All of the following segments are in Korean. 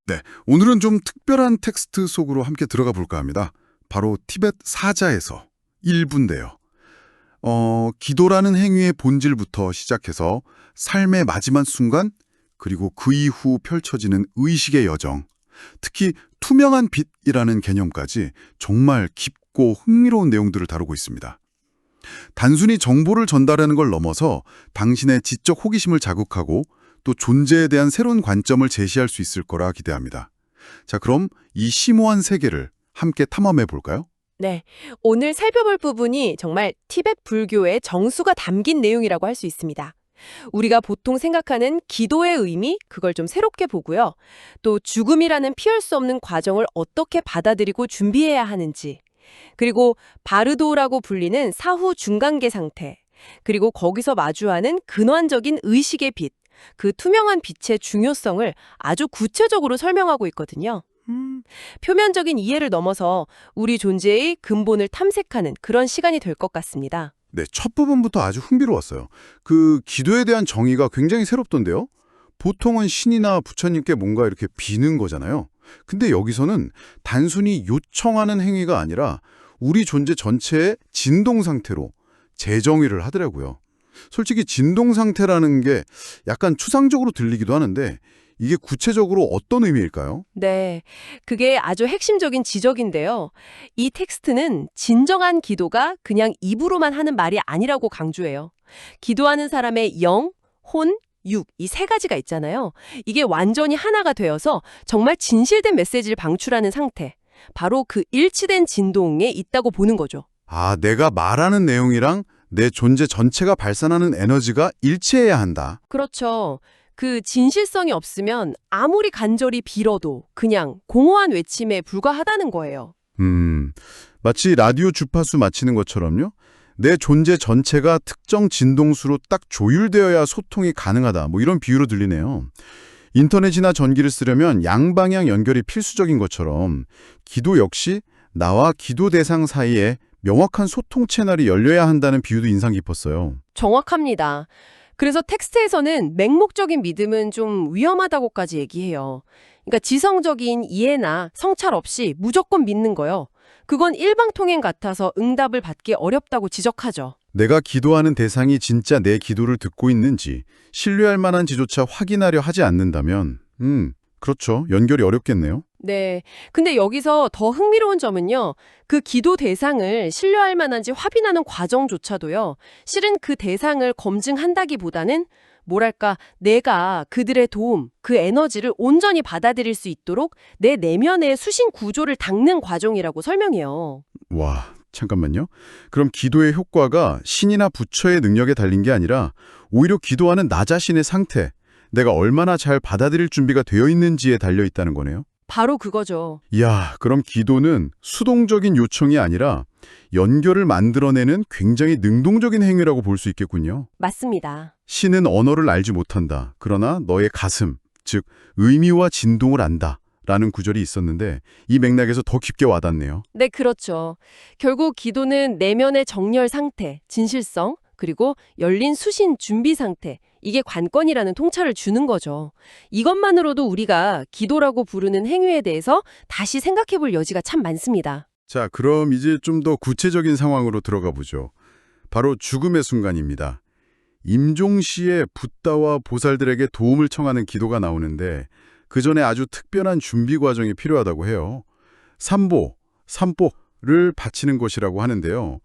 네, 오늘은 좀 특별한 텍스트 속으로 함께 들어가 볼까 합니다. 바로 티벳 사자에서 1부인데요. 기도라는 행위의 본질부터 시작해서 삶의 마지막 순간, 그리고 그 이후 펼쳐지는 의식의 여정, 특히 투명한 빛이라는 개념까지 정말 깊고 흥미로운 내용들을 다루고 있습니다. 단순히 정보를 전달하는 걸 넘어서 당신의 지적 호기심을 자극하고 또 존재에 대한 새로운 관점을 제시할 수 있을 거라 기대합니다. 자, 그럼 이 심오한 세계를 함께 탐험해 볼까요? 네, 오늘 살펴볼 부분이 정말 티베트 불교의 정수가 담긴 내용이라고 할 수 있습니다. 우리가 보통 생각하는 기도의 의미, 그걸 좀 새롭게 보고요. 또 죽음이라는 피할 수 없는 과정을 어떻게 받아들이고 준비해야 하는지, 그리고 바르도라고 불리는 사후 중간계 상태, 그리고 거기서 마주하는 근원적인 의식의 빛, 그 투명한 빛의 중요성을 아주 구체적으로 설명하고 있거든요. 표면적인 이해를 넘어서 우리 존재의 근본을 탐색하는 그런 시간이 될 것 같습니다. 네, 첫 부분부터 아주 흥미로웠어요. 그 기도에 대한 정의가 굉장히 새롭던데요. 보통은 신이나 부처님께 뭔가 이렇게 비는 거잖아요. 근데 여기서는 단순히 요청하는 행위가 아니라 우리 존재 전체의 진동 상태로 재정의를 하더라고요. 솔직히 진동 상태라는 게 약간 추상적으로 들리기도 하는데 이게 구체적으로 어떤 의미일까요? 네, 그게 아주 핵심적인 지적인데요. 이 텍스트는 진정한 기도가 그냥 입으로만 하는 말이 아니라고 강조해요. 기도하는 사람의 영, 혼, 육, 이 세 가지가 있잖아요. 이게 완전히 하나가 되어서 정말 진실된 메시지를 방출하는 상태. 바로 그 일치된 진동에 있다고 보는 거죠. 아, 내가 말하는 내용이랑 내 존재 전체가 발산하는 에너지가 일치해야 한다. 그렇죠. 그 진실성이 없으면 아무리 간절히 빌어도 그냥 공허한 외침에 불과하다는 거예요. 마치 라디오 주파수 맞히는 것처럼요. 내 존재 전체가 특정 진동수로 딱 조율되어야 소통이 가능하다. 뭐 이런 비유로 들리네요. 인터넷이나 전기를 쓰려면 양방향 연결이 필수적인 것처럼 기도 역시 나와 기도 대상 사이에 명확한 소통 채널이 열려야 한다는 비유도 인상 깊었어요. 정확합니다. 그래서 텍스트에서는 맹목적인 믿음은 좀 위험하다고까지 얘기해요. 그러니까 지성적인 이해나 성찰 없이 무조건 믿는 거요. 그건 일방통행 같아서 응답을 받기 어렵다고 지적하죠. 내가 기도하는 대상이 진짜 내 기도를 듣고 있는지 신뢰할 만한지조차 확인하려 하지 않는다면 그렇죠. 연결이 어렵겠네요. 네. 근데 여기서 더 흥미로운 점은요. 그 기도 대상을 신뢰할 만한지 확인하는 과정조차도요. 실은 그 대상을 검증한다기보다는 뭐랄까, 내가 그들의 도움, 그 에너지를 온전히 받아들일 수 있도록 내 내면의 수신 구조를 닦는 과정이라고 설명해요. 와, 잠깐만요. 그럼 기도의 효과가 신이나 부처의 능력에 달린 게 아니라 오히려 기도하는 나 자신의 상태, 내가 얼마나 잘 받아들일 준비가 되어 있는지에 달려 있다는 거네요. 바로 그거죠. 이야, 그럼 기도는 수동적인 요청이 아니라 연결을 만들어내는 굉장히 능동적인 행위라고 볼 수 있겠군요. 맞습니다. 신은 언어를 알지 못한다. 그러나 너의 가슴, 즉 의미와 진동을 안다. 라는 구절이 있었는데 이 맥락에서 더 깊게 와닿네요. 네, 그렇죠. 결국 기도는 내면의 정렬 상태, 진실성, 그리고 열린 수신 준비 상태, 이게 관건이라는 통찰을 주는 거죠. 이것만으로도 우리가 기도라고 부르는 행위에 대해서 다시 생각해 볼 여지가 참 많습니다. 자, 그럼 이제 좀 더 구체적인 상황으로 들어가 보죠. 바로 죽음의 순간입니다. 임종시에 붓다와 보살들에게 도움을 청하는 기도가 나오는데 그 전에 아주 특별한 준비 과정이 필요하다고 해요. 삼보를 바치는 것이라고 하는데요.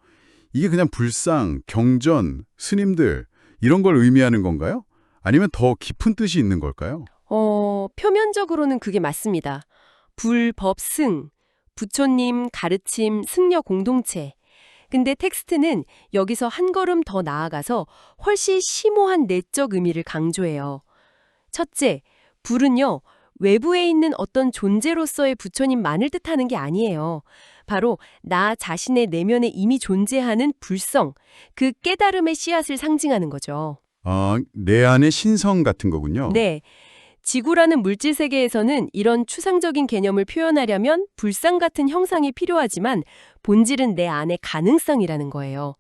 이게 그냥 불상, 경전, 스님들 이런 걸 의미하는 건가요? 아니면 더 깊은 뜻이 있는 걸까요? 표면적으로는 그게 맞습니다. 불, 법, 승, 부처님, 가르침, 승려 공동체. 근데 텍스트는 여기서 한 걸음 더 나아가서 훨씬 심오한 내적 의미를 강조해요. 첫째, 불은요, 외부에 있는 어떤 존재로서의 부처님만을 뜻하는 게 아니에요. 바로 나 자신의 내면에 이미 존재하는 불성, 그 깨달음의 씨앗을 상징하는 거죠. 아, 내 안의 신성 같은 거군요. 네. 지구라는 물질 세계에서는 이런 추상적인 개념을 표현하려면 불상 같은 형상이 필요하지만 본질은 내 안의 가능성이라는 거예요.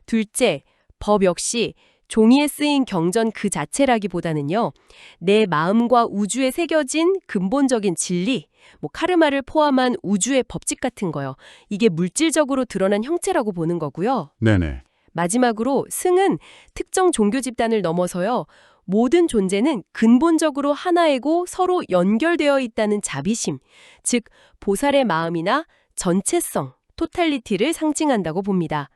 둘째, 법 역시 종이에 쓰인 경전 그 자체라기보다는요, 내 마음과 우주에 새겨진 근본적인 진리, 카르마를 포함한 우주의 법칙 같은 거요. 이게 물질적으로 드러난 형체라고 보는 거고요. 네네. 마지막으로 승은 특정 종교 집단을 넘어서요, 모든 존재는 근본적으로 하나이고 서로 연결되어 있다는 자비심, 즉 보살의 마음이나 전체성, 토탈리티를 상징한다고 봅니다.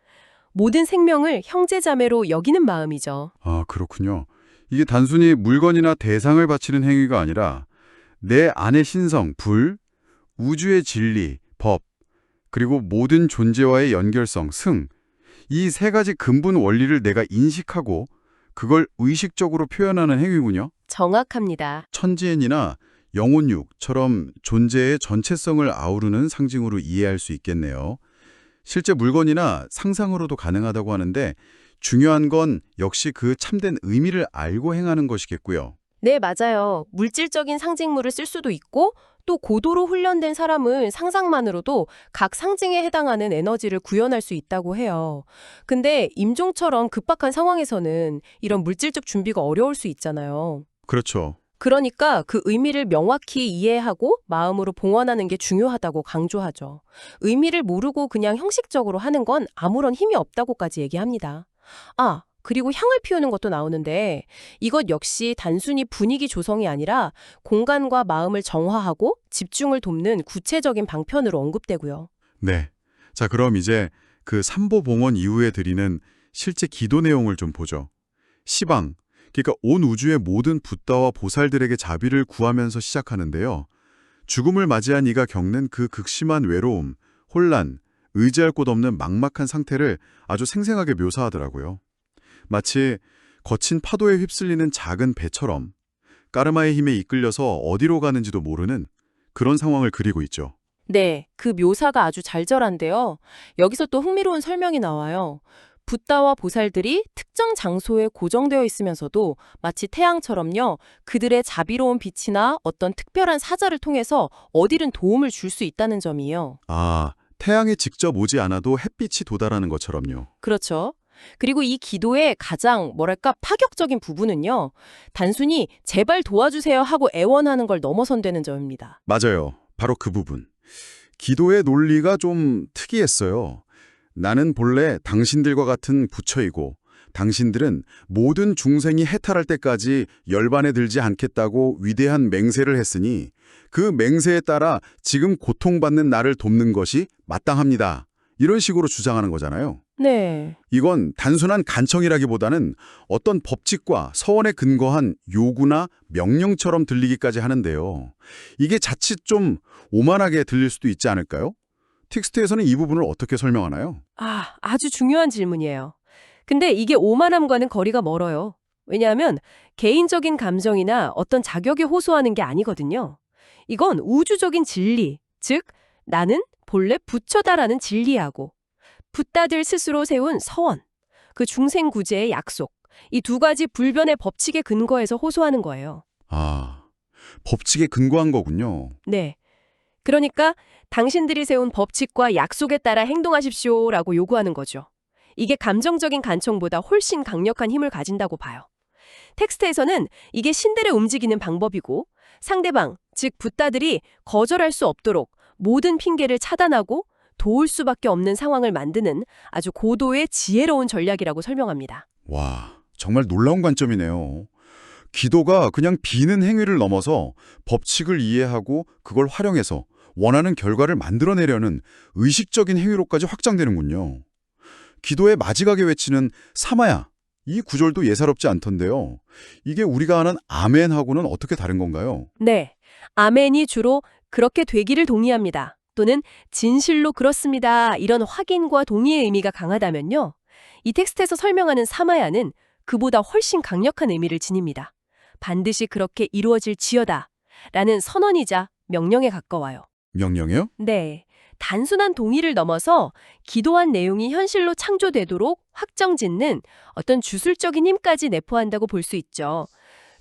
모든 생명을 형제자매로 여기는 마음이죠. 아, 그렇군요. 이게 단순히 물건이나 대상을 바치는 행위가 아니라 내 안의 신성, 불, 우주의 진리, 법, 그리고 모든 존재와의 연결성, 승, 이 세 가지 근본 원리를 내가 인식하고 그걸 의식적으로 표현하는 행위군요. 정확합니다. 천지엔이나 영혼육처럼 존재의 전체성을 아우르는 상징으로 이해할 수 있겠네요. 실제 물건이나 상상으로도 가능하다고 하는데 중요한 건 역시 그 참된 의미를 알고 행하는 것이겠고요. 네, 맞아요. 물질적인 상징물을 쓸 수도 있고 또 고도로 훈련된 사람은 상상만으로도 각 상징에 해당하는 에너지를 구현할 수 있다고 해요. 근데 임종처럼 급박한 상황에서는 이런 물질적 준비가 어려울 수 있잖아요. 그렇죠. 그러니까 그 의미를 명확히 이해하고 마음으로 봉헌하는 게 중요하다고 강조하죠. 의미를 모르고 그냥 형식적으로 하는 건 아무런 힘이 없다고까지 얘기합니다. 아, 그리고 향을 피우는 것도 나오는데 이것 역시 단순히 분위기 조성이 아니라 공간과 마음을 정화하고 집중을 돕는 구체적인 방편으로 언급되고요. 네. 자, 그럼 이제 그 삼보봉헌 이후에 드리는 실제 기도 내용을 좀 보죠. 시방, 그러니까 온 우주의 모든 붓다와 보살들에게 자비를 구하면서 시작하는데요. 죽음을 맞이한 이가 겪는 그 극심한 외로움, 혼란, 의지할 곳 없는 막막한 상태를 아주 생생하게 묘사하더라고요. 마치 거친 파도에 휩쓸리는 작은 배처럼 까르마의 힘에 이끌려서 어디로 가는지도 모르는 그런 상황을 그리고 있죠. 네, 그 묘사가 아주 잘절한데요. 여기서 또 흥미로운 설명이 나와요. 붓다와 보살들이 특정 장소에 고정되어 있으면서도 마치 태양처럼요, 그들의 자비로운 빛이나 어떤 특별한 사자를 통해서 어디든 도움을 줄 수 있다는 점이에요. 아, 태양이 직접 오지 않아도 햇빛이 도달하는 것처럼요. 그렇죠. 그리고 이 기도의 가장 파격적인 부분은요, 단순히 제발 도와주세요 하고 애원하는 걸 넘어선다는 점입니다. 맞아요. 바로 그 부분. 기도의 논리가 좀 특이했어요. 나는 본래 당신들과 같은 부처이고 당신들은 모든 중생이 해탈할 때까지 열반에 들지 않겠다고 위대한 맹세를 했으니 그 맹세에 따라 지금 고통받는 나를 돕는 것이 마땅합니다. 이런 식으로 주장하는 거잖아요. 네. 이건 단순한 간청이라기보다는 어떤 법칙과 서원에 근거한 요구나 명령처럼 들리기까지 하는데요. 이게 자칫 좀 오만하게 들릴 수도 있지 않을까요? 텍스트에서는 이 부분을 어떻게 설명하나요? 아주 중요한 질문이에요. 근데 이게 오만함과는 거리가 멀어요. 왜냐하면 개인적인 감정이나 어떤 자격에 호소하는 게 아니거든요. 이건 우주적인 진리, 즉 나는 본래 부처다라는 진리하고 붓다들 스스로 세운 서원, 그 중생구제의 약속, 이 두 가지 불변의 법칙에 근거해서 호소하는 거예요. 아, 법칙에 근거한 거군요. 네. 그러니까 당신들이 세운 법칙과 약속에 따라 행동하십시오라고 요구하는 거죠. 이게 감정적인 간청보다 훨씬 강력한 힘을 가진다고 봐요. 텍스트에서는 이게 신들의 움직이는 방법이고 상대방, 즉 붓다들이 거절할 수 없도록 모든 핑계를 차단하고 도울 수밖에 없는 상황을 만드는 아주 고도의 지혜로운 전략이라고 설명합니다. 와, 정말 놀라운 관점이네요. 기도가 그냥 비는 행위를 넘어서 법칙을 이해하고 그걸 활용해서 원하는 결과를 만들어내려는 의식적인 행위로까지 확장되는군요. 기도의 마지막에 외치는 사마야, 이 구절도 예사롭지 않던데요. 이게 우리가 아는 아멘하고는 어떻게 다른 건가요? 네, 아멘이 주로 그렇게 되기를 동의합니다. 또는 진실로 그렇습니다. 이런 확인과 동의의 의미가 강하다면요. 이 텍스트에서 설명하는 사마야는 그보다 훨씬 강력한 의미를 지닙니다. 반드시 그렇게 이루어질지어다 라는 선언이자 명령에 가까워요. 명령이요? 네, 단순한 동의를 넘어서 기도한 내용이 현실로 창조되도록 확정짓는 어떤 주술적인 힘까지 내포한다고 볼 수 있죠.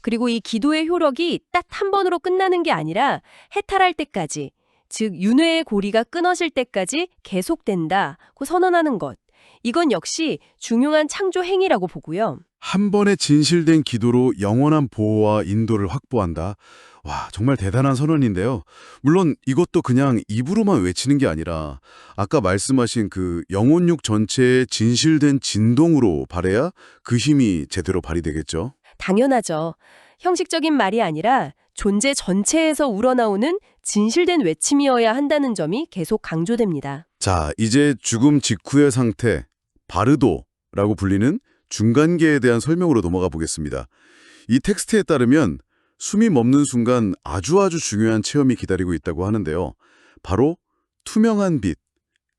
그리고 이 기도의 효력이 딱 한 번으로 끝나는 게 아니라 해탈할 때까지, 즉 윤회의 고리가 끊어질 때까지 계속된다고 선언하는 것. 이건 역시 중요한 창조 행위라고 보고요. 한 번의 진실된 기도로 영원한 보호와 인도를 확보한다. 와, 정말 대단한 선언인데요. 물론 이것도 그냥 입으로만 외치는 게 아니라 아까 말씀하신 그 영혼육 전체의 진실된 진동으로 발해야 그 힘이 제대로 발휘되겠죠. 당연하죠. 형식적인 말이 아니라 존재 전체에서 우러나오는 진실된 외침이어야 한다는 점이 계속 강조됩니다. 자, 이제 죽음 직후의 상태, 바르도라고 불리는 중간계에 대한 설명으로 넘어가 보겠습니다. 이 텍스트에 따르면 숨이 멈는 순간 아주 중요한 체험이 기다리고 있다고 하는데요. 바로 투명한 빛,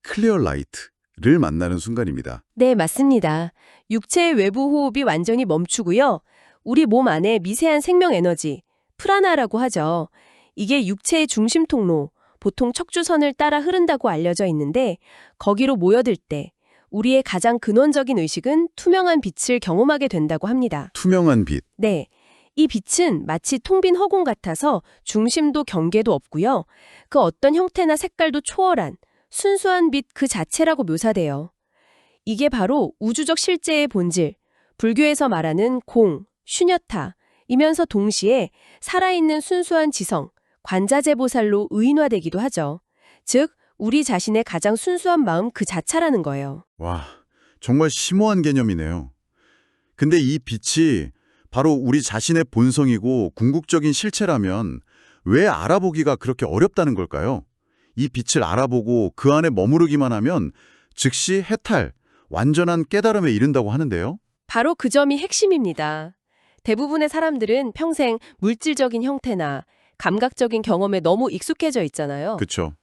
클리어 라이트를 만나는 순간입니다. 네, 맞습니다. 육체의 외부 호흡이 완전히 멈추고요. 우리 몸 안에 미세한 생명 에너지, 프라나라고 하죠. 이게 육체의 중심 통로, 보통 척추선을 따라 흐른다고 알려져 있는데 거기로 모여들 때 우리의 가장 근원적인 의식은 투명한 빛을 경험하게 된다고 합니다. 투명한 빛. 네. 이 빛은 마치 텅 빈 허공 같아서 중심도 경계도 없고요. 그 어떤 형태나 색깔도 초월한 순수한 빛 그 자체라고 묘사돼요. 이게 바로 우주적 실제의 본질, 불교에서 말하는 공, 슈녀타이면서 동시에 살아있는 순수한 지성, 관자재보살로 의인화되기도 하죠. 즉, 우리 자신의 가장 순수한 마음 그 자체라는 거예요. 와, 정말 심오한 개념이네요. 근데 이 빛이 바로 우리 자신의 본성이고 궁극적인 실체라면 왜 알아보기가 그렇게 어렵다는 걸까요? 이 빛을 알아보고 그 안에 머무르기만 하면 즉시 해탈, 완전한 깨달음에 이른다고 하는데요. 바로 그 점이 핵심입니다. 대부분의 사람들은 평생 물질적인 형태나 감각적인 경험에 너무 익숙해져 있잖아요. 그렇죠.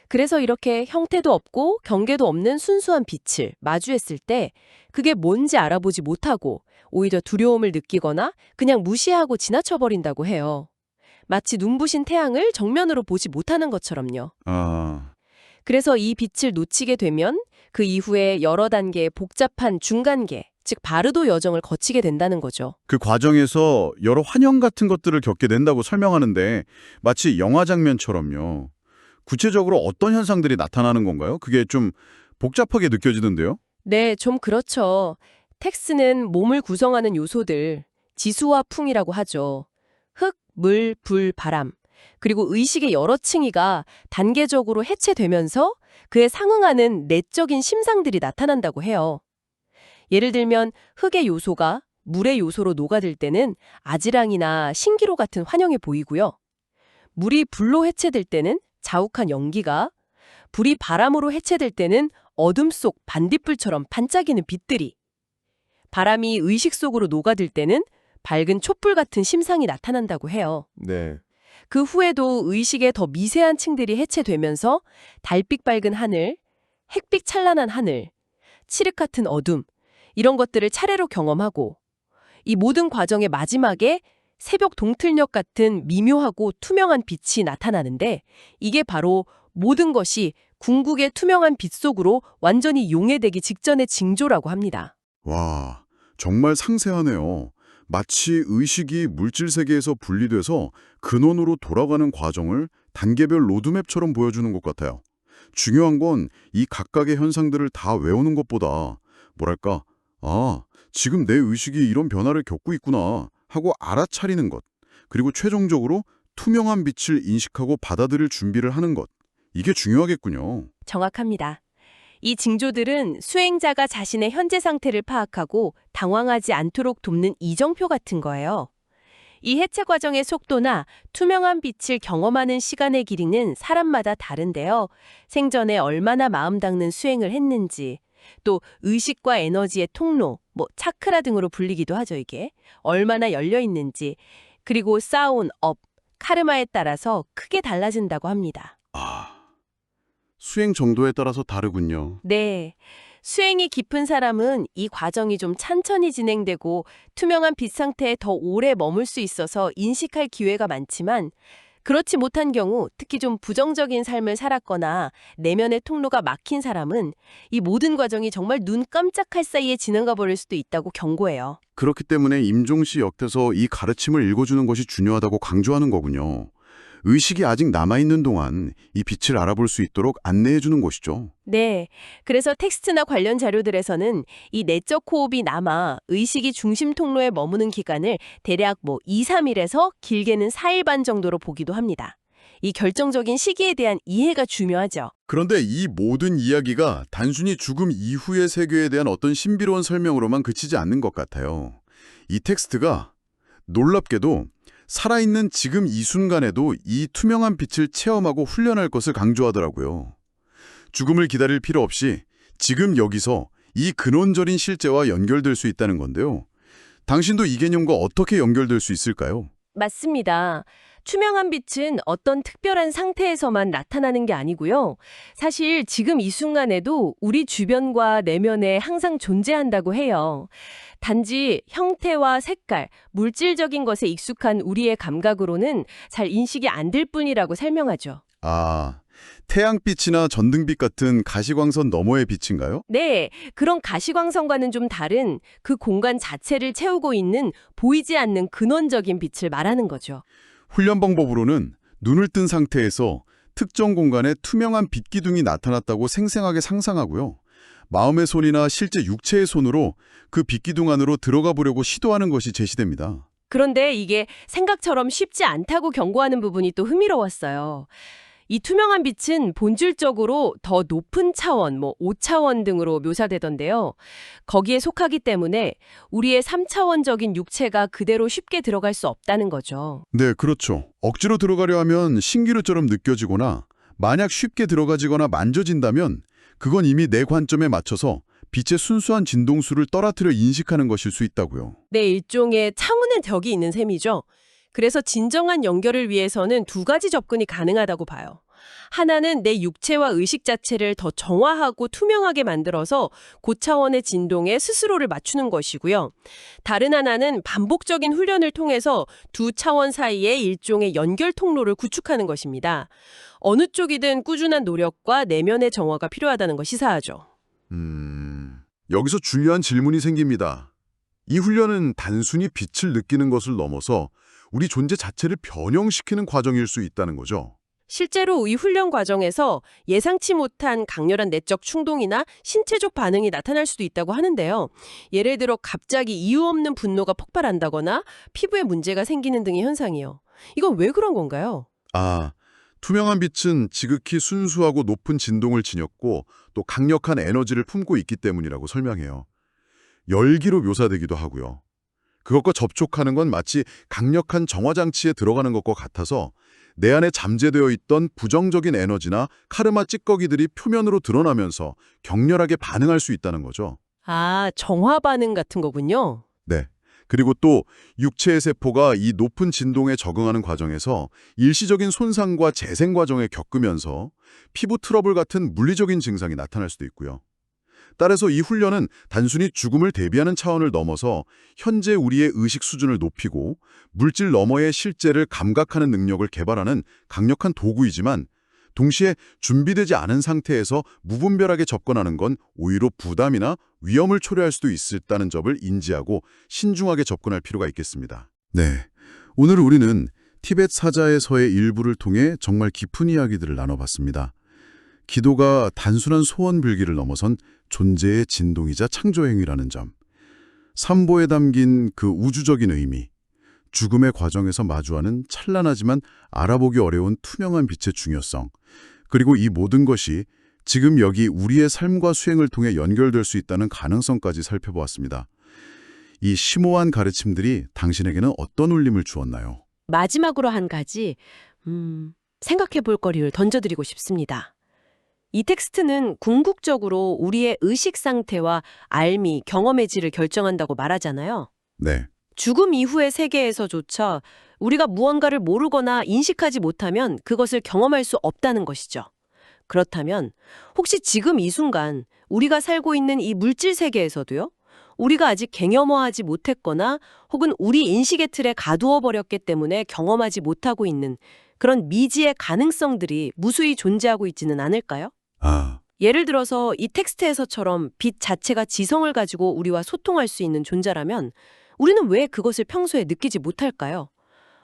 그래서 이렇게 형태도 없고 경계도 없는 순수한 빛을 마주했을 때 그게 뭔지 알아보지 못하고 오히려 두려움을 느끼거나 그냥 무시하고 지나쳐버린다고 해요. 마치 눈부신 태양을 정면으로 보지 못하는 것처럼요. 그래서 이 빛을 놓치게 되면 그 이후에 여러 단계의 복잡한 중간계, 즉 바르도 여정을 거치게 된다는 거죠. 그 과정에서 여러 환영 같은 것들을 겪게 된다고 설명하는데 마치 영화 장면처럼요. 구체적으로 어떤 현상들이 나타나는 건가요? 그게 좀 복잡하게 느껴지던데요? 네, 좀 그렇죠. 텍스는 몸을 구성하는 요소들, 지수와 풍이라고 하죠. 흙, 물, 불, 바람, 그리고 의식의 여러 층위가 단계적으로 해체되면서 그에 상응하는 내적인 심상들이 나타난다고 해요. 예를 들면 흙의 요소가 물의 요소로 녹아들 때는 아지랑이나 신기루 같은 환영이 보이고요. 물이 불로 해체될 때는 자욱한 연기가, 불이 바람으로 해체될 때는 어둠 속 반딧불처럼 반짝이는 빛들이, 바람이 의식 속으로 녹아들 때는 밝은 촛불 같은 심상이 나타난다고 해요. 네. 그 후에도 의식의 더 미세한 층들이 해체되면서 달빛 밝은 하늘, 햇빛 찬란한 하늘, 칠흑 같은 어둠, 이런 것들을 차례로 경험하고 이 모든 과정의 마지막에 새벽 동틀녘 같은 미묘하고 투명한 빛이 나타나는데 이게 바로 모든 것이 궁극의 투명한 빛 속으로 완전히 용해되기 직전의 징조라고 합니다. 와, 정말 상세하네요. 마치 의식이 물질 세계에서 분리돼서 근원으로 돌아가는 과정을 단계별 로드맵처럼 보여주는 것 같아요. 중요한 건 이 각각의 현상들을 다 외우는 것보다 뭐랄까, 지금 내 의식이 이런 변화를 겪고 있구나 하고 알아차리는 것, 그리고 최종적으로 투명한 빛을 인식하고 받아들일 준비를 하는 것, 이게 중요하겠군요. 정확합니다. 이 징조들은 수행자가 자신의 현재 상태를 파악하고 당황하지 않도록 돕는 이정표 같은 거예요. 이 해체 과정의 속도나 투명한 빛을 경험하는 시간의 길이는 사람마다 다른데요. 생전에 얼마나 마음 닦는 수행을 했는지, 또 의식과 에너지의 통로, 차크라 등으로 불리기도 하죠, 이게. 얼마나 열려 있는지, 그리고 쌓아온 업, 카르마에 따라서 크게 달라진다고 합니다. 수행 정도에 따라서 다르군요. 네. 수행이 깊은 사람은 이 과정이 좀 천천히 진행되고 투명한 빛 상태에 더 오래 머물 수 있어서 인식할 기회가 많지만 그렇지 못한 경우, 특히 좀 부정적인 삶을 살았거나 내면의 통로가 막힌 사람은 이 모든 과정이 정말 눈 깜짝할 사이에 지나가 버릴 수도 있다고 경고해요. 그렇기 때문에 임종시 역대서 이 가르침을 읽어주는 것이 중요하다고 강조하는 거군요. 의식이 아직 남아있는 동안 이 빛을 알아볼 수 있도록 안내해 주는 곳이죠. 네. 그래서 텍스트나 관련 자료들에서는 이 내적 호흡이 남아 의식이 중심 통로에 머무는 기간을 대략 2, 3일에서 길게는 4일 반 정도로 보기도 합니다. 이 결정적인 시기에 대한 이해가 중요하죠. 그런데 이 모든 이야기가 단순히 죽음 이후의 세계에 대한 어떤 신비로운 설명으로만 그치지 않는 것 같아요. 이 텍스트가 놀랍게도 살아있는 지금 이 순간에도 이 투명한 빛을 체험하고 훈련할 것을 강조하더라고요. 죽음을 기다릴 필요 없이 지금 여기서 이 근원적인 실제와 연결될 수 있다는 건데요. 당신도 이 개념과 어떻게 연결될 수 있을까요? 맞습니다. 투명한 빛은 어떤 특별한 상태에서만 나타나는 게 아니고요. 사실 지금 이 순간에도 우리 주변과 내면에 항상 존재한다고 해요. 단지 형태와 색깔, 물질적인 것에 익숙한 우리의 감각으로는 잘 인식이 안 될 뿐이라고 설명하죠. 아, 태양빛이나 전등빛 같은 가시광선 너머의 빛인가요? 네, 그런 가시광선과는 좀 다른 그 공간 자체를 채우고 있는 보이지 않는 근원적인 빛을 말하는 거죠. 훈련 방법으로는 눈을 뜬 상태에서 특정 공간에 투명한 빛 기둥이 나타났다고 생생하게 상상하고요. 마음의 손이나 실제 육체의 손으로 그 빛 기둥 안으로 들어가 보려고 시도하는 것이 제시됩니다. 그런데 이게 생각처럼 쉽지 않다고 경고하는 부분이 또 흥미로웠어요. 이 투명한 빛은 본질적으로 더 높은 차원, 5차원 등으로 묘사되던데요. 거기에 속하기 때문에 우리의 3차원적인 육체가 그대로 쉽게 들어갈 수 없다는 거죠. 네, 그렇죠. 억지로 들어가려 하면 신기루처럼 느껴지거나 만약 쉽게 들어가지거나 만져진다면 그건 이미 내 관점에 맞춰서 빛의 순수한 진동수를 떨어뜨려 인식하는 것일 수 있다고요. 네, 일종의 창문의 벽이 있는 셈이죠. 그래서 진정한 연결을 위해서는 두 가지 접근이 가능하다고 봐요. 하나는 내 육체와 의식 자체를 더 정화하고 투명하게 만들어서 고차원의 진동에 스스로를 맞추는 것이고요. 다른 하나는 반복적인 훈련을 통해서 두 차원 사이에 일종의 연결 통로를 구축하는 것입니다. 어느 쪽이든 꾸준한 노력과 내면의 정화가 필요하다는 거 시사하죠. 여기서 중요한 질문이 생깁니다. 이 훈련은 단순히 빛을 느끼는 것을 넘어서 우리 존재 자체를 변형시키는 과정일 수 있다는 거죠. 실제로 이 훈련 과정에서 예상치 못한 강렬한 내적 충동이나 신체적 반응이 나타날 수도 있다고 하는데요. 예를 들어 갑자기 이유 없는 분노가 폭발한다거나 피부에 문제가 생기는 등의 현상이요. 이건 왜 그런 건가요? 아, 투명한 빛은 지극히 순수하고 높은 진동을 지녔고 또 강력한 에너지를 품고 있기 때문이라고 설명해요. 열기로 묘사되기도 하고요. 그것과 접촉하는 건 마치 강력한 정화장치에 들어가는 것과 같아서 내 안에 잠재되어 있던 부정적인 에너지나 카르마 찌꺼기들이 표면으로 드러나면서 격렬하게 반응할 수 있다는 거죠. 아, 정화 반응 같은 거군요. 네. 그리고 또 육체의 세포가 이 높은 진동에 적응하는 과정에서 일시적인 손상과 재생 과정을 겪으면서 피부 트러블 같은 물리적인 증상이 나타날 수도 있고요. 따라서 이 훈련은 단순히 죽음을 대비하는 차원을 넘어서 현재 우리의 의식 수준을 높이고 물질 너머의 실제를 감각하는 능력을 개발하는 강력한 도구이지만 동시에 준비되지 않은 상태에서 무분별하게 접근하는 건 오히려 부담이나 위험을 초래할 수도 있다는 점을 인지하고 신중하게 접근할 필요가 있겠습니다. 네, 오늘 우리는 티벳 사자에서의 일부를 통해 정말 깊은 이야기들을 나눠봤습니다. 기도가 단순한 소원 빌기를 넘어선 존재의 진동이자 창조 행위라는 점, 삼보에 담긴 그 우주적인 의미, 죽음의 과정에서 마주하는 찬란하지만 알아보기 어려운 투명한 빛의 중요성, 그리고 이 모든 것이 지금 여기 우리의 삶과 수행을 통해 연결될 수 있다는 가능성까지 살펴보았습니다. 이 심오한 가르침들이 당신에게는 어떤 울림을 주었나요? 마지막으로 한 가지 생각해 볼 거리를 던져드리고 싶습니다. 이 텍스트는 궁극적으로 우리의 의식 상태와 알미, 경험의 질을 결정한다고 말하잖아요. 네, 죽음 이후의 세계에서조차 우리가 무언가를 모르거나 인식하지 못하면 그것을 경험할 수 없다는 것이죠. 그렇다면 혹시 지금 이 순간 우리가 살고 있는 이 물질 세계에서도요? 우리가 아직 갱염화하지 못했거나 혹은 우리 인식의 틀에 가두어 버렸기 때문에 경험하지 못하고 있는 그런 미지의 가능성들이 무수히 존재하고 있지는 않을까요? 예를 들어서 이 텍스트에서처럼 빛 자체가 지성을 가지고 우리와 소통할 수 있는 존재라면 우리는 왜 그것을 평소에 느끼지 못할까요?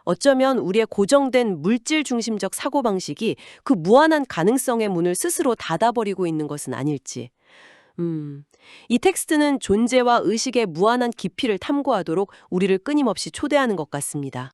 어쩌면 우리의 고정된 물질 중심적 사고방식이 그 무한한 가능성의 문을 스스로 닫아버리고 있는 것은 아닐지. 이 텍스트는 존재와 의식의 무한한 깊이를 탐구하도록 우리를 끊임없이 초대하는 것 같습니다.